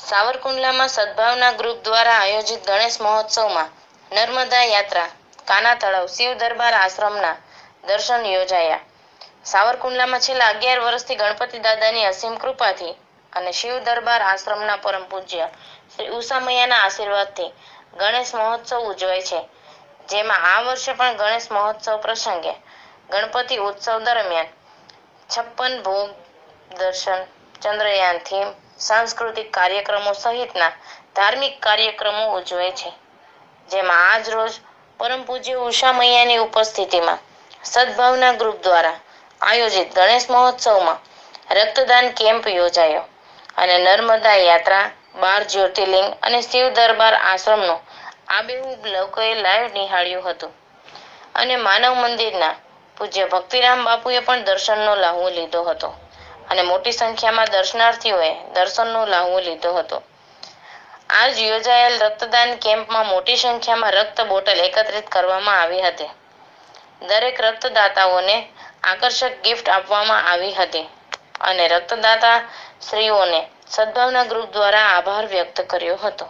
સાવરકુંડલામાં સદભાવના group દ્વારા આયોજિત ગણેશ મહોત્સવમાં નર્મદા યાત્રા, કાના તળાવ, શિવ દરબાર આશ્રમના દર્શન યોજાયા. સાવરકુંડલામાં છેલ્લા 11 વર્ષથી ગણપતિ દાદાની અસીમ કૃપાથી અને શિવ દરબાર આશ્રમના પરમ પૂજ્ય શ્રી ઉષામૈયાના આશીર્વાદથી ગણેશ મહોત્સવ ઉજવાય છે. જેમાં આ વર્ષે પણ ગણેશ મહોત્સવ પ્રસંગે ગણપતિ ઉત્સવ દરમિયાન 56 ભોગ દર્શન, ચંદ્રયાન થીમ, સાંસ્કૃતિક કાર્યક્રમો સહિતના ધાર્મિક કાર્યક્રમો ઉજવાય છે. જેમાં આજ રોજ પરમ પૂજ્ય ઉષામૈયાની ઉપસ્થિતિમાં સદભાવના ગ્રુપ દ્વારા આયોજિત ગણેશ મહોત્સવમાં રક્તદાન કેમ્પ યોજાયો અને નર્મદા યાત્રા, 12 જ્યોતિર્લિંગ અને શિવ દરબાર આશ્રમનું આબેહૂબ લોકોએ લાઈવ નિહાળ્યું હતું અને માનવ મંદિરના પૂજ્ય ભક્તિરામ બાપુએ પણ દર્શનનો લાહવો લીધો હતો અને મોટી સંખ્યામાં દર્શનાર્થીઓએ દર્શનનો લાહવો લીધો હતો. આજ યોજાયેલ રક્તદાન કેમ્પમાં મોટી સંખ્યામાં રક્ત બોટલ એકત્રિત કરવામાં આવી હતી. દરેક રક્તદાતાઓને આકર્ષક ગિફ્ટ આપવામાં આવી હતી અને રક્તદાતા શ્રીઓને સદભાવના ગ્રુપ દ્વારા આભાર વ્યક્ત કર્યો હતો.